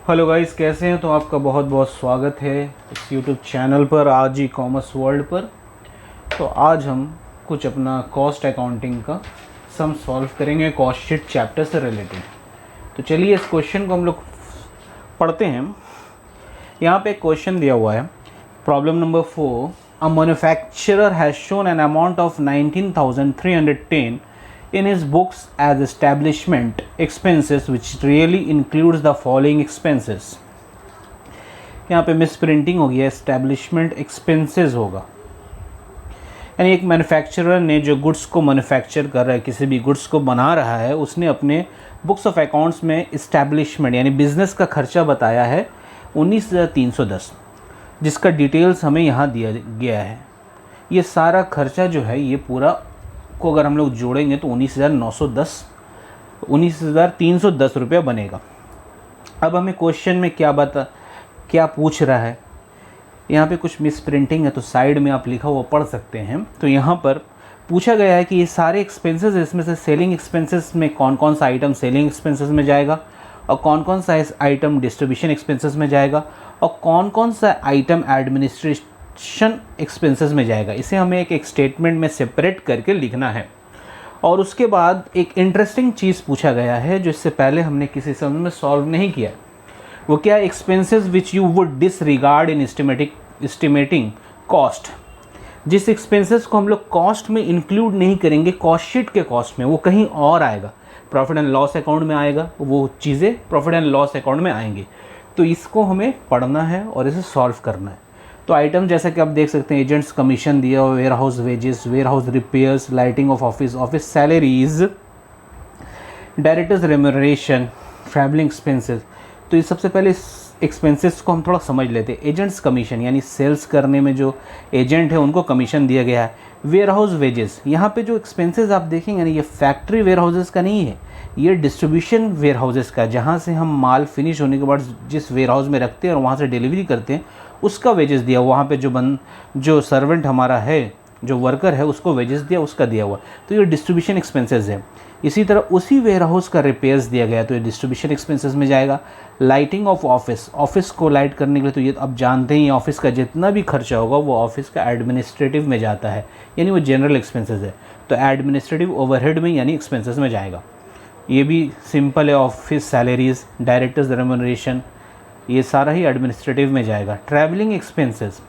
Hello guys, कैसे हैं? तो आपका बहुत बहुत स्वागत है इस यूट्यूब चैनल पर, आज ई कॉमर्स वर्ल्ड पर। तो आज हम कुछ अपना कॉस्ट अकाउंटिंग का सम सॉल्व करेंगे कॉस्ट शीट चैप्टर से रिलेटेड। तो चलिए इस क्वेश्चन को हम लोग पढ़ते हैं। यहाँ पे एक क्वेश्चन दिया हुआ है, problem number 4। A manufacturer has shown an amount of 19,310 in his books as establishment expenses which really includes the following expenses। यहाँ पे मिस प्रिंटिंग हो गया, एस्टैब्लिशमेंट एक्सपेंसेस होगा। यानी एक मैन्युफैक्चरर ने जो गुड्स को मैन्युफैक्चर कर रहा है, किसी भी गुड्स को बना रहा है, उसने अपने बुक्स ऑफ अकाउंट्स में इस्टेब्लिशमेंट यानी बिजनेस का खर्चा बताया है 19,310, जिसका डिटेल्स हमें यहाँ दिया गया है। ये सारा खर्चा जो है, ये पूरा को अगर हम लोग जोड़ेंगे तो 19,310 रुपया बनेगा। अब हमें क्वेश्चन में क्या पूछ रहा है, यहाँ पे कुछ मिस प्रिंटिंग है तो साइड में आप लिखा हुआ पढ़ सकते हैं। तो यहाँ पर पूछा गया है कि ये सारे एक्सपेंसेस, इसमें से सेलिंग एक्सपेंसेस में कौन कौन सा आइटम सेलिंग एक्सपेंसेस में जाएगा और कौन कौन सा आइटम डिस्ट्रीब्यूशन एक्सपेंसेस में जाएगा और कौन कौन सा आइटम एडमिनिस्ट्रेशन एक्सपेंसेस में जाएगा। इसे हमें एक स्टेटमेंट में सेपरेट करके लिखना है। और उसके बाद एक इंटरेस्टिंग चीज़ पूछा गया है जो इससे पहले हमने किसी समय में सॉल्व नहीं किया। वो क्या? Expenses which you would disregard in estimating cost. जिस एक्सपेंसेस को हम लोग कॉस्ट में इंक्लूड नहीं करेंगे, कॉस्ट शीट के कॉस्ट में, वो कहीं और आएगा, प्रॉफिट एंड लॉस अकाउंट में आएगा, वो चीज़ें प्रॉफिट एंड लॉस अकाउंट में आएंगी। तो इसको हमें पढ़ना है और इसे सॉल्व करना है। तो आइटम जैसा कि आप देख सकते हैं, एजेंट्स कमीशन दिया हुआ, warehouse wages, warehouse repairs, lighting of office, office salaries, directors remuneration, travelling expenses. तो ये सबसे पहले एक्सपेंसेस को हम थोड़ा समझ लेते हैं। एजेंट्स कमीशन यानी सेल्स करने में जो एजेंट है उनको कमीशन दिया गया है। वेयर हाउस वेजेस, यहाँ पे जो एक्सपेंसेस आप देखेंगे ना, ये फैक्ट्री वेयर हाउसेस का नहीं है, ये डिस्ट्रीब्यूशन वेयर हाउसेस का, जहाँ से हम माल फिनिश होने के बाद जिस वेयर हाउस में रखते हैं और वहाँ से डिलीवरी करते हैं, उसका वेजेस दिया। वहाँ पे जो सर्वेंट हमारा है, जो वर्कर है, उसको वेजेस दिया, उसका दिया हुआ। तो ये डिस्ट्रीब्यूशन एक्सपेंसेस है। इसी तरह उसी वेयर हाउस का रिपेयर्स दिया गया, तो ये डिस्ट्रीब्यूशन एक्सपेंसेस में जाएगा। लाइटिंग ऑफ ऑफिस, ऑफिस को लाइट करने के लिए, तो ये अब जानते ही ऑफिस का जितना भी खर्चा होगा वो ऑफिस का एडमिनिस्ट्रेटिव में जाता है, यानी वो जनरल एक्सपेंसेस है। तो एडमिनिस्ट्रेटिव ओवरहेड में यानी एक्सपेंसेस में जाएगा। ये भी सिंपल है, ऑफिस सैलरीज, डायरेक्टर्स रेम्यूनरेशन, ये सारा ही एडमिनिस्ट्रेटिव में जाएगा। ट्रैवलिंग एक्सपेंसेस,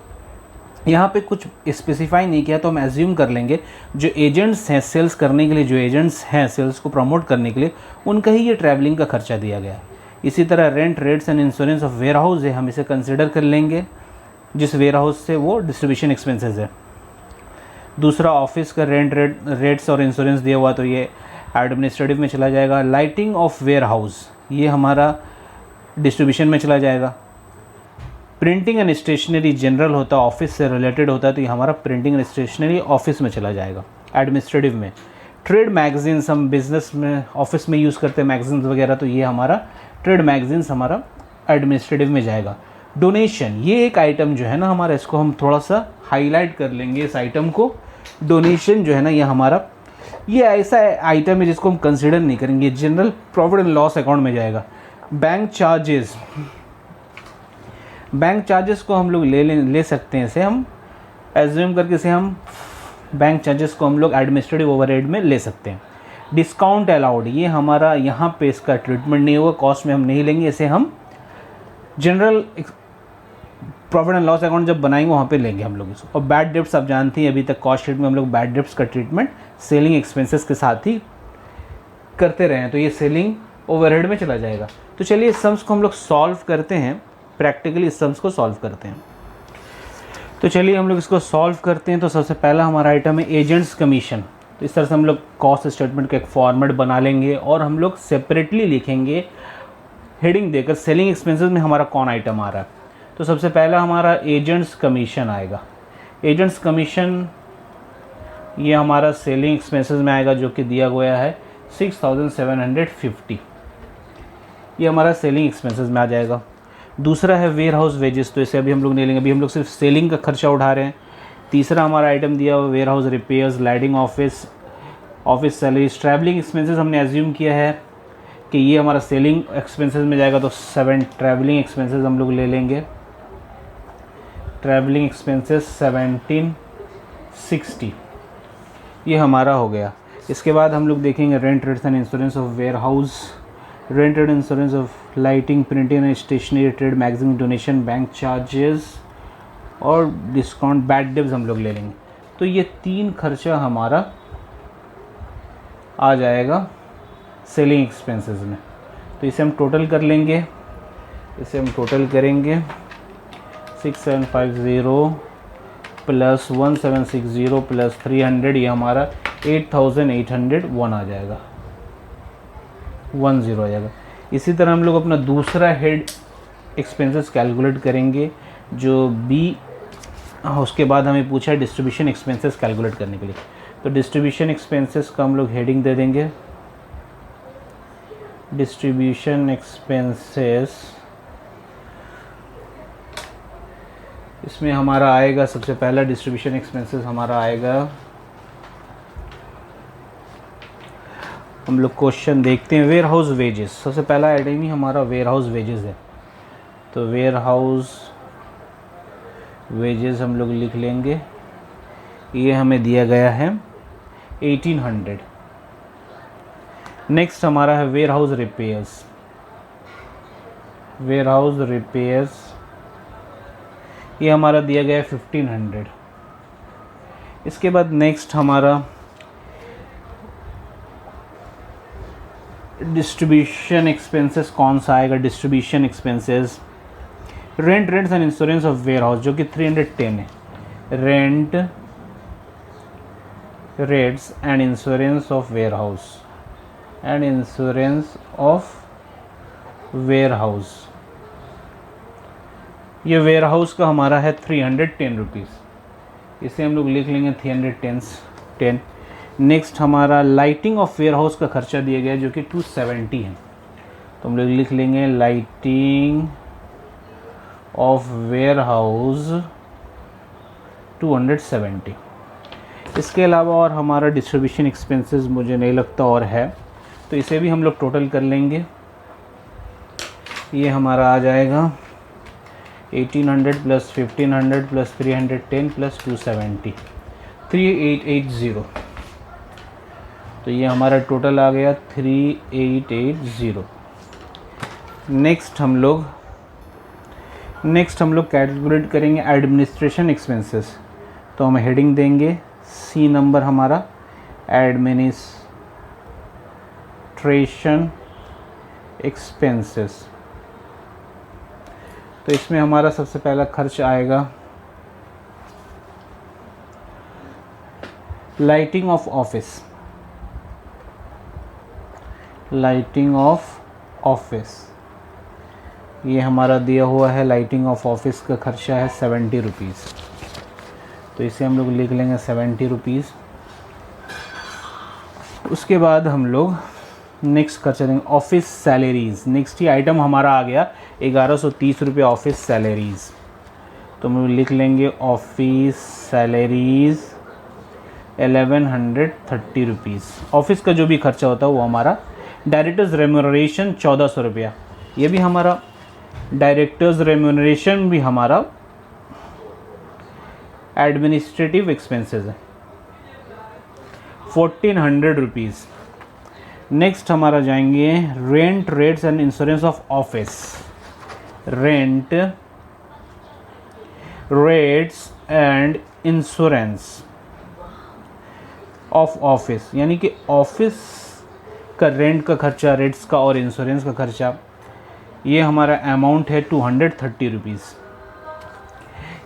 यहाँ पे कुछ स्पेसिफाई नहीं किया तो हम एज्यूम कर लेंगे जो एजेंट्स हैं सेल्स करने के लिए, जो एजेंट्स हैं सेल्स को प्रमोट करने के लिए, उनका ही ये ट्रैवलिंग का खर्चा दिया गया है। इसी तरह rent, rates and insurance of warehouse है, हम इसे कंसिडर कर लेंगे जिस वेयर हाउस से वो डिस्ट्रीब्यूशन एक्सपेंसेस है। दूसरा ऑफिस का रेट्स और इंश्योरेंस दिया हुआ, तो ये एडमिनिस्ट्रेटिव में चला जाएगा। लाइटिंग ऑफ वेयर हाउस, ये हमारा डिस्ट्रीब्यूशन में चला जाएगा। प्रिंटिंग एंड स्टेशनरी जनरल होता है, ऑफिस से रिलेटेड होता है, तो ये हमारा प्रिंटिंग एंड स्टेशनरी ऑफिस में चला जाएगा, एडमिनिस्ट्रेटिव में। ट्रेड मैगजीन्स, हम बिजनेस में ऑफिस में यूज़ करते हैं मैगजीन्स वगैरह, तो ये हमारा ट्रेड मैगजीन्स हमारा एडमिनिस्ट्रेटिव में जाएगा। डोनेशन, ये एक आइटम जो है ना हमारा, इसको हम थोड़ा सा हाईलाइट कर लेंगे इस आइटम को। डोनेशन जो है ना, ये हमारा ये ऐसा आइटम है जिसको हम कंसिडर नहीं करेंगे, general profit and loss account में जाएगा। बैंक चार्जेस को हम लोग ले सकते हैं, इसे हम एज्यूम करके इसे हम बैंक चार्जेस को हम लोग एडमिनिस्ट्रेटिव ओवरहेड में ले सकते हैं। डिस्काउंट अलाउड, ये हमारा यहाँ पे इसका ट्रीटमेंट नहीं होगा, कॉस्ट में हम नहीं लेंगे, इसे हम general profit and loss account जब बनाएंगे वहाँ पे लेंगे हम लोग इसको। और बैड डेब्ट्स, आप जानते हैं अभी तक कॉस्ट शीट में हम लोग बैड डेब्ट्स का ट्रीटमेंट सेलिंग एक्सपेंसेस के साथ ही करते रहे हैं, तो ये सेलिंग ओवरहेड में चला जाएगा। तो चलिए इस सम्स को हम लोग सॉल्व करते हैं, प्रैक्टिकली इस सम्स को सॉल्व करते हैं। तो चलिए हम लोग इसको सॉल्व करते हैं। तो सबसे पहला हमारा आइटम है एजेंट्स कमीशन। तो इस तरह से हम लोग कॉस्ट स्टेटमेंट का एक फॉर्मेट बना लेंगे और हम लोग सेपरेटली लिखेंगे हेडिंग देकर सेलिंग एक्सपेंसेस में हमारा कौन आइटम आ रहा है। तो सबसे पहला हमारा एजेंट्स कमीशन आएगा। एजेंट्स कमीशन ये हमारा सेलिंग एक्सपेंसेस में आएगा, जो कि दिया गया है 6,750, ये हमारा सेलिंग एक्सपेंसेस में आ जाएगा। दूसरा है वेयर हाउस वेजेस, तो इसे अभी हम लोग नहीं लेंगे, अभी हम लोग सिर्फ सेलिंग का खर्चा उठा रहे हैं। तीसरा हमारा आइटम दिया हुआ warehouse repairs, lighting office, office salaries, travelling expenses हमने एज्यूम किया है कि ये हमारा सेलिंग एक्सपेंसेस में जाएगा, तो 7 ट्रैवलिंग एक्सपेंसेस हम लोग ले लेंगे। ट्रैवलिंग एक्सपेंसेस 1760 ये हमारा हो गया। इसके बाद हम लोग देखेंगे rent, rates and insurance of warehouse, rent and insurance of lighting, printing and stationery, trade, magazine, donation, bank charges और डिस्काउंट, बैड डेब्स हम लोग ले लेंगे। तो ये 3 खर्चा हमारा आ जाएगा सेलिंग एक्सपेंसेस में। तो इसे हम टोटल कर लेंगे, इसे हम टोटल करेंगे 6750 प्लस 1760 प्लस 300, ये हमारा 8801 आ जाएगा, 10 आ जाएगा। इसी तरह हम लोग अपना दूसरा हेड एक्सपेंसेस कैलकुलेट करेंगे जो बी, उसके बाद हमें पूछा है डिस्ट्रीब्यूशन एक्सपेंसेस कैलकुलेट करने के लिए। तो डिस्ट्रीब्यूशन एक्सपेंसेस का हम लोग हेडिंग दे देंगे डिस्ट्रीब्यूशन एक्सपेंसेस। इसमें हमारा आएगा सबसे पहला डिस्ट्रीब्यूशन एक्सपेंसेस हमारा आएगा, हम लोग क्वेश्चन देखते हैं, वेयर हाउस वेजेस। सबसे पहला आइटम ही हमारा वेयर हाउस वेजेस है। तो वेयर हाउस वेजेस हम लोग लिख लेंगे, ये हमें दिया गया है 1800। नेक्स्ट हमारा है warehouse repairs. Warehouse repairs ये हमारा दिया गया है 1500। इसके बाद नेक्स्ट हमारा डिस्ट्रीब्यूशन एक्सपेंसेस कौन सा आएगा, distribution expenses rent, rents and insurance of warehouse जो कि 310 है। Rent, rates and insurance of warehouse and insurance of warehouse, ये वेयर हाउस का हमारा है 310 रुपीज़। इसे हम लोग लिख लेंगे 310। नेक्स्ट हमारा लाइटिंग ऑफ वेयर हाउस का खर्चा दिया गया जो कि 270 है। तो हम लोग लिख लेंगे लाइटिंग ऑफ वेयर हाउस 270। इसके अलावा और हमारा डिस्ट्रीब्यूशन एक्सपेंसेस मुझे नहीं लगता और है, तो इसे भी हम लोग टोटल कर लेंगे। ये हमारा आ जाएगा 1800 प्लस 1500 प्लस 310 प्लस 270, 3880। तो ये हमारा टोटल आ गया 3880। नेक्स्ट हम लोग कैलकुलेट करेंगे एडमिनिस्ट्रेशन एक्सपेंसेस। तो हम हेडिंग देंगे सी नंबर हमारा एडमिनिस्ट्रेशन एक्सपेंसेस। तो इसमें हमारा सबसे पहला खर्च आएगा lighting of office. Lighting of office ये हमारा दिया हुआ है, लाइटिंग ऑफ ऑफिस का खर्चा है 70 रुपीज़। तो इसे हम लोग लिख लेंगे 70 रुपीज़। उसके बाद हम लोग नेक्स्ट खर्चा देंगे ऑफिस सैलरीज़। नेक्स्ट ही आइटम हमारा आ गया 1130 रुपये ऑफिस सैलरीज़। तो हम लिख लेंगे ऑफिस सैलरीज़ 1130 रुपीज़। ऑफिस का जो भी खर्चा होता है वो हमारा। डायरेक्टर्स रेम्यूनरेशन 1400 रुपया, ये भी हमारा डायरेक्टर्स रेम्यूनरेशन भी हमारा एडमिनिस्ट्रेटिव एक्सपेंसेस है 1400 रुपीज़। नेक्स्ट हमारा जाएंगे rent, rates and insurance of office. Rent, rates and insurance of office, यानी कि ऑफिस का रेंट का खर्चा, रेट्स का और इंश्योरेंस का खर्चा, ये हमारा अमाउंट है 230 रुपीज़।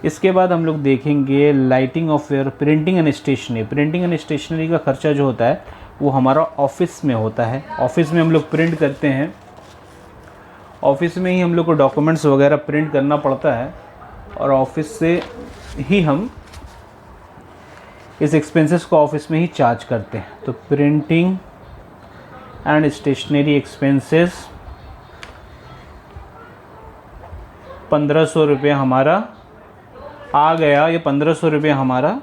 इसके बाद हम लोग देखेंगे lighting of ware, printing and stationery. Printing and stationery का खर्चा जो होता है वो हमारा ऑफिस में होता है। ऑफिस में हम लोग प्रिंट करते हैं, ऑफिस में ही हम लोग को डॉक्यूमेंट्स वगैरह प्रिंट करना पड़ता है और ऑफिस से ही हम इस एक्सपेंसेस को ऑफिस में ही चार्ज करते हैं। तो प्रिंटिंग एंड स्टेशनरी एक्सपेंसेस 1500 रुपये हमारा आ गया। ये 1500 रुपये हमारा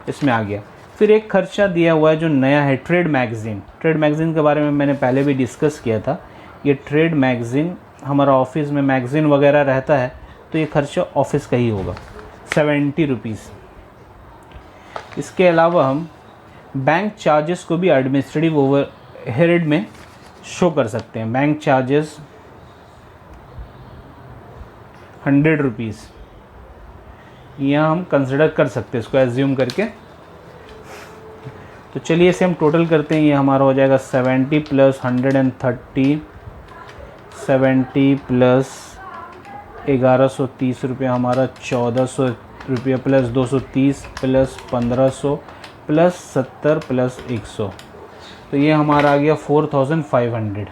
इसमें आ गया। फिर एक खर्चा दिया हुआ है जो नया है, ट्रेड मैगज़ीन। ट्रेड मैगज़ीन के बारे में मैंने पहले भी डिस्कस किया था। ये ट्रेड मैगज़ीन, हमारा ऑफिस में मैगज़ीन वगैरह रहता है तो ये खर्चा ऑफिस का ही होगा 70 रुपीज़। इसके अलावा हम बैंक चार्जेस को भी एडमिनिस्ट्रेटिव ओवरहेड में शो कर सकते हैं। बैंक चार्जेस 100 रुपीज़, यहाँ हम कंसिडर कर सकते हैं इसको एज्यूम करके। तो चलिए इसे हम टोटल करते हैं। ये हमारा हो जाएगा 70 प्लस 130, 70 प्लस 1130 रुपये हमारा 1400 रुपये प्लस 230 प्लस 1500 प्लस 70 प्लस 100, तो ये हमारा आ गया 4500।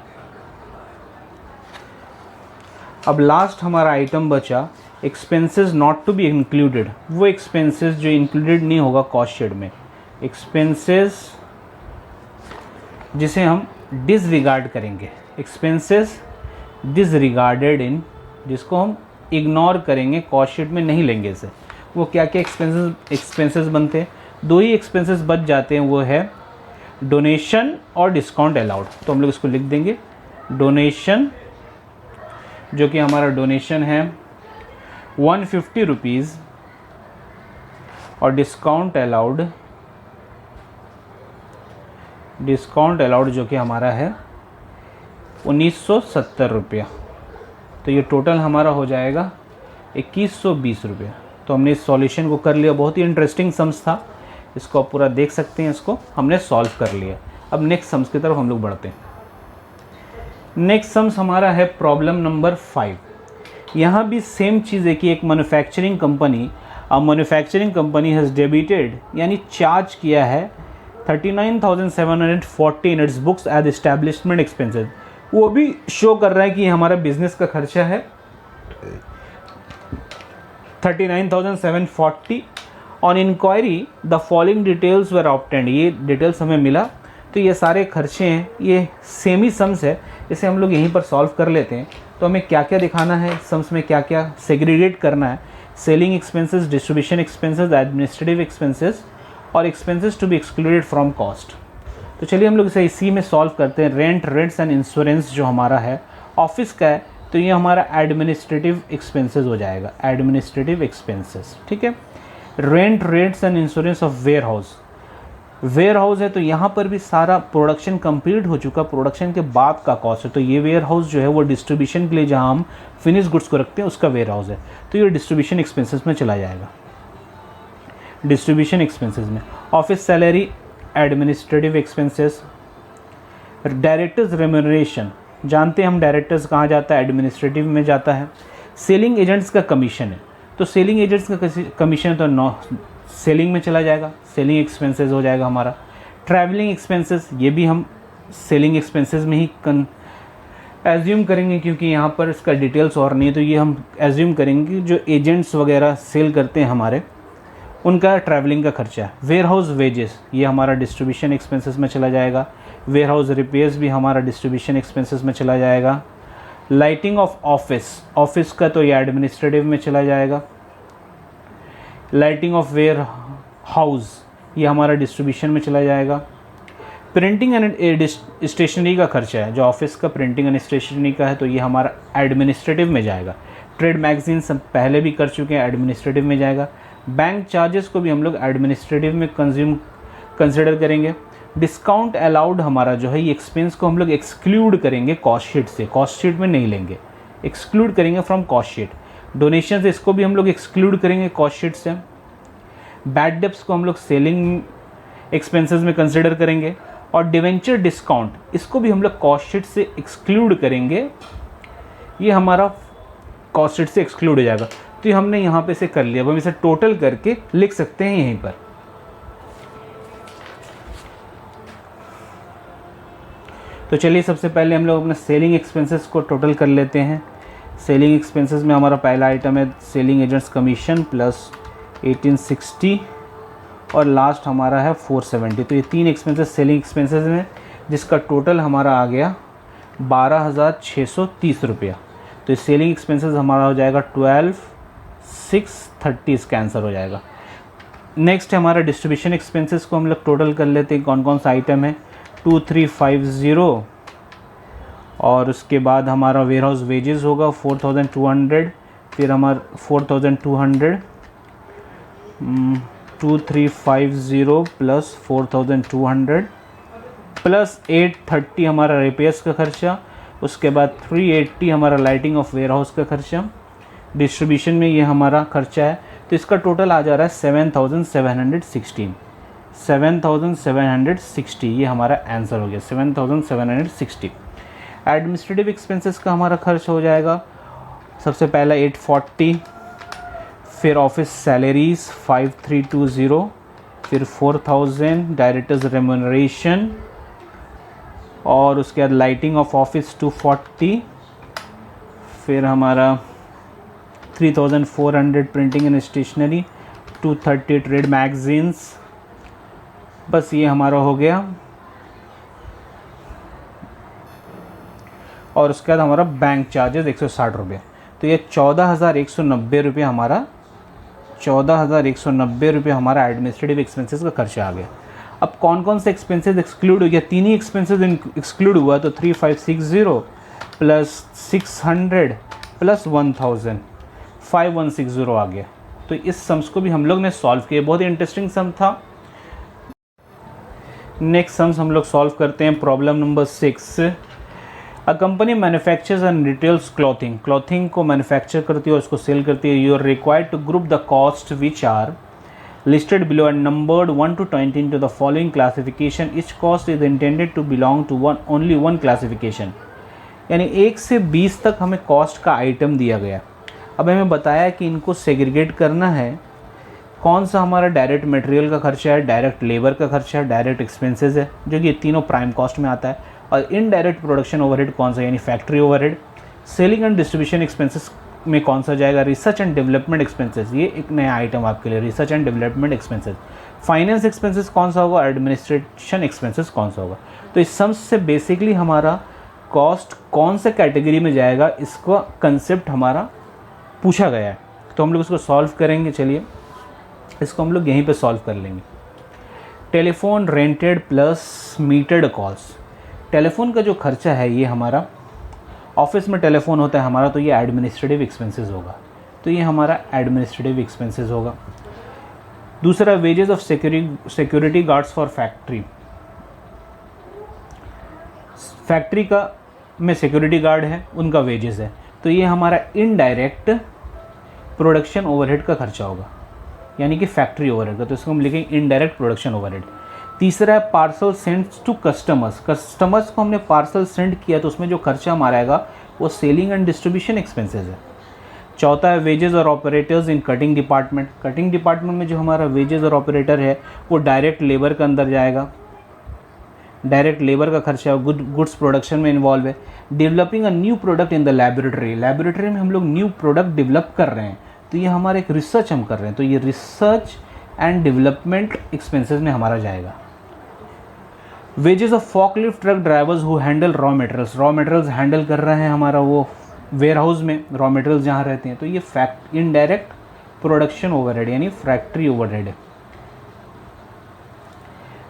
अब लास्ट हमारा आइटम बचा expenses not to be included. वो एक्सपेंसेस जो इंक्लूडेड नहीं होगा कॉस्ट शीट में, एक्सपेंसेस जिसे हम डिसरिगार्ड करेंगे, एक्सपेंसेस डिसरिगार्डेड इन, जिसको हम इग्नोर करेंगे, कॉस्ट शीट में नहीं लेंगे इसे। वो क्या क्या एक्सपेंसेस बनते हैं? दो ही एक्सपेंसेस बच जाते हैं, वो है डोनेशन और डिस्काउंट अलाउड। तो हम लोग इसको लिख देंगे डोनेशन, जो कि हमारा डोनेशन है 150 रुपीज़, और डिस्काउंट अलाउड जो कि हमारा है 1970 रुपया। तो ये टोटल हमारा हो जाएगा 2120 रुपये। तो हमने इस सॉल्यूशन को कर लिया। बहुत ही इंटरेस्टिंग सम्स था, इसको आप पूरा देख सकते हैं। इसको हमने सॉल्व कर लिया। अब नेक्स्ट सम्स की तरफ हम लोग बढ़ते हैं। नेक्स्ट सम्स हमारा है प्रॉब्लम नंबर 5। यहाँ भी सेम चीज़ है कि एक मैन्युफैक्चरिंग कंपनी हैज़ डेबिटेड यानी चार्ज किया है 39,740 in its books as establishment expenses. वो भी शो कर रहा है कि हमारा बिजनेस का खर्चा है 39,740। On inquiry the following details were obtained, ये डिटेल्स हमें मिला। तो ये सारे खर्चे हैं, ये सेम ही सम्स है, इसे हम लोग यहीं पर सॉल्व कर लेते हैं। तो हमें क्या क्या दिखाना है, सम्स में क्या क्या सेग्रीगेट करना है, selling expenses, distribution expenses, administrative expenses और expenses to be excluded from cost. तो चलिए हम लोग इसे इसी में सॉल्व करते हैं। रेंट्स एंड इंश्योरेंस जो हमारा है ऑफिस का है, तो ये हमारा एडमिनिस्ट्रेटिव एक्सपेंसेस हो जाएगा, एडमिनिस्ट्रेटिव एक्सपेंसेस। ठीक है। Rents and insurance of warehouse है, तो यहाँ पर भी सारा प्रोडक्शन कंप्लीट हो चुका, प्रोडक्शन के बाद का कॉस्ट है। तो ये वेयर हाउस जो है वो डिस्ट्रीब्यूशन के लिए जहाँ हम फिनिश गुड्स को रखते हैं उसका वेयर हाउस है, तो ये डिस्ट्रीब्यूशन एक्सपेंसेस में चला जाएगा। डिस्ट्रीब्यूशन एक्सपेंसेस में office salary, administrative expenses, directors remuneration, जानते हैं हम डायरेक्टर्स कहाँ जाता है, एडमिनिस्ट्रेटिव में जाता है। सेलिंग एजेंट्स का कमीशन है, तो सेलिंग एजेंट्स का कमीशन तो सेलिंग में चला जाएगा, सेलिंग एक्सपेंसेस हो जाएगा हमारा। ट्रैवलिंग एक्सपेंसेस, ये भी हम सेलिंग एक्सपेंसेस में ही एज्यूम करेंगे, क्योंकि यहाँ पर इसका डिटेल्स और नहीं है, तो ये हम एज्यूम करेंगे कि जो एजेंट्स वगैरह सेल करते हैं हमारे, उनका ट्रैवलिंग का खर्चा है। वेयर हाउस वेजेस, ये हमारा डिस्ट्रीब्यूशन एक्सपेंसेस में चला जाएगा। वेयर हाउस रिपेयर्स भी हमारा डिस्ट्रीब्यूशन एक्सपेंसेस में चला जाएगा। लाइटिंग ऑफ ऑफिस का तो ये एडमिनिस्ट्रेटिव में चला जाएगा। लाइटिंग ऑफ वेयर हाउस ये हमारा डिस्ट्रीब्यूशन में चला जाएगा। प्रिंटिंग एंड स्टेशनरी का खर्चा है, जो ऑफिस का प्रिंटिंग एंड स्टेशनरी का है, तो ये हमारा एडमिनिस्ट्रेटिव में जाएगा। ट्रेड मैगजीन सब पहले भी कर चुके हैं, एडमिनिस्ट्रेटिव में जाएगा। बैंक चार्जेस को भी हम लोग एडमिनिस्ट्रेटिव में कंसिडर करेंगे। डिस्काउंट अलाउड हमारा जो है ये एक्सपेंस को हम लोग एक्सक्लूड करेंगे कॉस्ट शीट से, कॉस्ट शीट में नहीं लेंगे, एक्सक्लूड करेंगे फ्रॉम कॉस्ट शीट। डोनेशन से इसको भी हम लोग एक्सक्लूड करेंगे कॉस्ट शीट से। बैड डेब्ट्स को हम लोग सेलिंग एक्सपेंसेस में कंसिडर करेंगे। और डिवेंचर डिस्काउंट, इसको भी हम लोग कॉस्ट शीट से एक्सक्लूड करेंगे, ये हमारा कॉस्ट शीट से एक्सक्लूड हो जाएगा। तो ये हमने यहाँ पे से कर लिया, अब हम इसे टोटल करके लिख सकते हैं यहीं पर। तो चलिए सबसे पहले हम लोग अपने सेलिंग एक्सपेंसेस को टोटल कर लेते हैं। सेलिंग एक्सपेंसेस में हमारा पहला आइटम है सेलिंग एजेंट्स कमीशन प्लस 1860 और लास्ट हमारा है 470। तो ये तीन एक्सपेंसेस सेलिंग एक्सपेंसेस में, जिसका टोटल हमारा आ गया 12,630 रुपया। तो ये सेलिंग एक्सपेंसेस हमारा हो जाएगा 12,630, इसका आंसर हो जाएगा। नेक्स्ट है हमारा डिस्ट्रीब्यूशन एक्सपेंसेस को हम लोग टोटल कर लेते हैं, कौन कौन सा आइटम है। 2350 और उसके बाद हमारा वेयर हाउस वेजेस होगा 4200, फिर हमारा 4200 2350 प्लस 4200 प्लस 830 हमारा रिपेयर्स का खर्चा, उसके बाद 380 हमारा लाइटिंग ऑफ वेयर हाउस का खर्चा, डिस्ट्रीब्यूशन में ये हमारा खर्चा है। तो इसका टोटल आ जा रहा है 7760, ये हमारा आंसर हो गया 7760। एडमिनिस्ट्रेटिव एक्सपेंसेस का हमारा खर्च हो जाएगा सबसे पहला 840, फिर ऑफिस सैलरीज 5320, फिर 4000 डायरेक्टर्स रेम्यूनरेशन, और उसके बाद लाइटिंग ऑफ ऑफिस 240, फिर हमारा 3400 printing and stationery, 230 trade magazines. बस ये हमारा हो गया। और उसके बाद हमारा बैंक चार्जेस 160 रुपये। तो ये 14,190 रुपये हमारा 14,190 रुपये हमारा एडमिनिस्ट्रेटिव एक्सपेंसेस का खर्चा आ गया। अब कौन कौन से एक्सपेंसेस एक्सक्लूड हो गया? तीन ही एक्सपेंसेस एक्सक्लूड हुआ, तो 3560 प्लस 600 प्लस 1000 5160 आ गया। तो इस सम्स को भी हम लोग ने सॉल्व किया, बहुत ही इंटरेस्टिंग सम था। नेक्स्ट सम्स हम लोग सॉल्व करते हैं। Problem number 6, a company manufactures and retails clothing, clothing को मैन्युफैक्चर करती है और उसको सेल करती है। You are required to group the cost which are listed below and numbered 1 to 20 into the following classification. Each cost is intended to belong to only one classification. यानी 1 से 20 तक हमें कॉस्ट का आइटम दिया गया। अब हमें बताया कि इनको सेग्रीगेट करना है। कौन सा हमारा डायरेक्ट मटेरियल का खर्चा है, डायरेक्ट लेबर का खर्चा है, डायरेक्ट एक्सपेंसेस है, जो कि ये तीनों प्राइम कॉस्ट में आता है। और इनडायरेक्ट प्रोडक्शन ओवरहेड कौन सा, यानी factory overhead. Selling and distribution expenses में कौन सा जाएगा, रिसर्च एंड डेवलपमेंट एक्सपेंसेस। ये एक नया आइटम आपके लिए, research and development expenses. Finance expenses कौन सा होगा, एडमिनिस्ट्रेशन एक्सपेंसेस कौन सा होगा। तो इस सम्स से बेसिकली हमारा कॉस्ट कौन से कैटेगरी में जाएगा, इसका कंसेप्ट हमारा पूछा गया है। तो हम लोग इसको सॉल्व करेंगे। चलिए इसको हम लोग यहीं पे सॉल्व कर लेंगे। Telephone rented plus metered calls, telephone का जो खर्चा है ये हमारा, ऑफिस में टेलीफोन होता है हमारा, तो ये एडमिनिस्ट्रेटिव एक्सपेंसेस होगा। तो ये हमारा एडमिनिस्ट्रेटिव एक्सपेंसेस होगा। दूसरा, wages of security guards for factory, factory का में सिक्योरिटी गार्ड है, उनका वेजेस है। तो ये हमारा इनडायरेक्ट प्रोडक्शन ओवरहेड का खर्चा होगा, यानी कि फैक्ट्री ओवरहेड का। तो इसको हम लिखेंगे इनडायरेक्ट प्रोडक्शन ओवरहेड। तीसरा है parcel sends to customers, customers को हमने पार्सल सेंड किया तो उसमें जो खर्चा हमारा आएगा वो सेलिंग एंड डिस्ट्रीब्यूशन एक्सपेंसेस है। चौथा है वेजेस और operators in cutting department, cutting department में जो हमारा वेजेस और ऑपरेटर है वो डायरेक्ट लेबर के अंदर जाएगा, डायरेक्ट लेबर का खर्चा गुड्स प्रोडक्शन में इन्वॉल्व है। Developing a new product in the laboratory, laboratory में हम लोग न्यू प्रोडक्ट डेवलप कर रहे हैं, तो ये हमारा एक रिसर्च हम कर रहे हैं, तो ये रिसर्च एंड डेवलपमेंट एक्सपेंसेस में हमारा जाएगा। Wages of forklift truck drivers who handle raw materials, raw materials handle कर रहे हैं हमारा वो वेयर हाउस में रॉ मटेरियल्स जहाँ रहते हैं, तो ये इनडायरेक्ट प्रोडक्शन ओवरहेड यानी फैक्ट्री ओवरहेड है।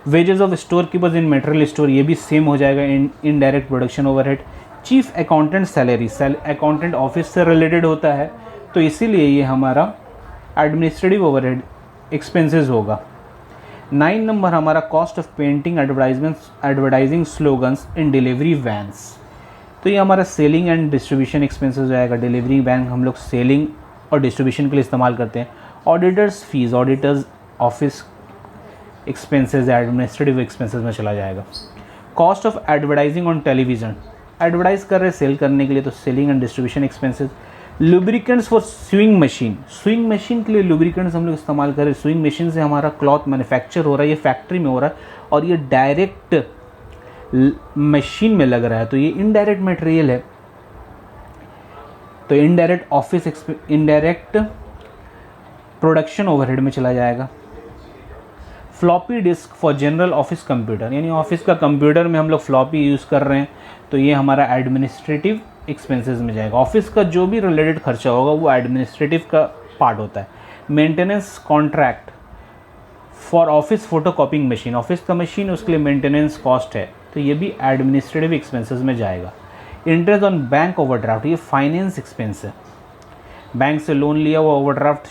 Wages of store keepers in material store, ये भी सेम हो जाएगा, indirect production overhead. Chief accountant salary, accountant office से रिलेटेड होता है, तो इसीलिए ये हमारा एडमिनिस्ट्रेटिव ओवरहेड एक्सपेंसेस होगा। 9 नंबर हमारा cost of painting advertising slogans in delivery vans, तो ये हमारा सेलिंग एंड डिस्ट्रीब्यूशन एक्सपेंसेस हो जाएगा। डिलीवरी वैन हम लोग सेलिंग और डिस्ट्रीब्यूशन के लिए इस्तेमाल करते हैं। Auditors fees, auditors office expenses administrative expenses में चला जाएगा। Cost of advertising on television, advertise कर रहे हैं सेल करने के लिए, तो selling and distribution expenses. Lubricants for swing machine, swing machine के लिए लुब्रिकेंट्स हम लोग इस्तेमाल कर रहे हैं। स्विंग मशीन से हमारा क्लॉथ मैन्युफैक्चर हो रहा है, ये फैक्ट्री में हो रहा है और ये डायरेक्ट मशीन में लग रहा है, तो ये इनडायरेक्ट मटेरियल है, तो indirect office indirect production overhead में चला जाएगा। Floppy disk for general office computer, यानी ऑफिस का कंप्यूटर में हम लोग फ्लॉपी यूज़ कर रहे हैं, तो ये हमारा एडमिनिस्ट्रेटिव एक्सपेंसेस में जाएगा। ऑफिस का जो भी रिलेटेड खर्चा होगा वो एडमिनिस्ट्रेटिव का पार्ट होता है। Maintenance contract for office photocopying machine, office का मशीन उसके लिए मेंटेनेंस कॉस्ट है, तो ये भी एडमिनिस्ट्रेटिव एक्सपेंसेस में जाएगा। इंटरेस्ट ऑन बैंक ओवरड्राफ्ट, ये फाइनेंस एक्सपेंस है। बैंक से लोन लिया हुआ ओवरड्राफ्ट,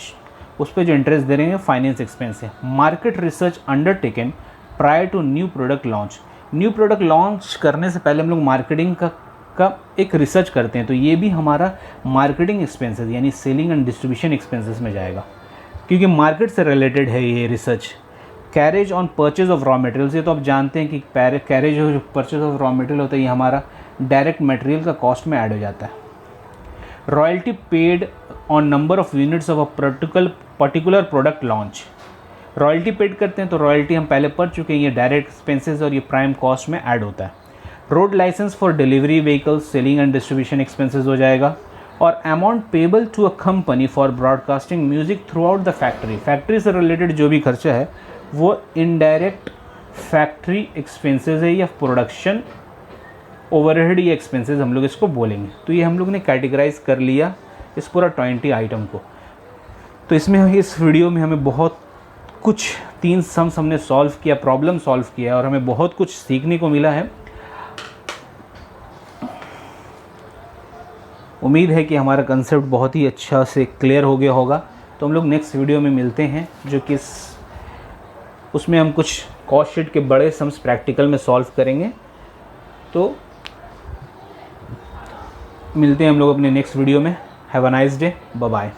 उस पर जो इंटरेस्ट दे रहे हैं फाइनेंस एक्सपेंस है। Market research undertaken prior to new product launch, new product launch करने से पहले हम लोग मार्केटिंग का एक रिसर्च करते हैं, तो ये भी हमारा मार्केटिंग एक्सपेंसेस यानी सेलिंग एंड डिस्ट्रीब्यूशन एक्सपेंसेस में जाएगा, क्योंकि मार्केट से रिलेटेड है ये research. Carriage on purchase of raw materials, ये तो आप जानते हैं कि कैरेज जो परचेज ऑफ रॉ मटेरियल होता है ये हमारा डायरेक्ट मटेरियल का कॉस्ट में ऐड हो जाता है। Royalty paid on number of units of a particular product launch, royalty paid करते हैं तो रॉयल्टी हम पहले पढ़ चुके हैं, ये डायरेक्ट एक्सपेंसेस और ये प्राइम कॉस्ट में ऐड होता है। Road licence for delivery vehicles, selling and distribution expenses हो जाएगा। और amount payable to a company for broadcasting music throughout the factory, factory से रिलेटेड जो भी खर्चा है वो इनडायरेक्ट फैक्ट्री एक्सपेंसेस है या प्रोडक्शन ओवरहेड या एक्सपेंसेस हम लोग इसको बोलेंगे। तो ये हम लोग ने कैटेगराइज कर लिया इस पूरा 20 आइटम को। तो इसमें इस वीडियो में हमें बहुत कुछ 3 सम्स हमने सॉल्व किया, प्रॉब्लम सॉल्व किया और हमें बहुत कुछ सीखने को मिला है। उम्मीद है कि हमारा कंसेप्ट बहुत ही अच्छा से क्लियर हो गया होगा। तो हम लोग नेक्स्ट वीडियो में मिलते हैं, जो कि उसमें हम कुछ कॉस्ट शीट के बड़े सम्स प्रैक्टिकल में सॉल्व करेंगे। तो मिलते हैं हम लोग अपने नेक्स्ट वीडियो में। Have a nice day, bye bye.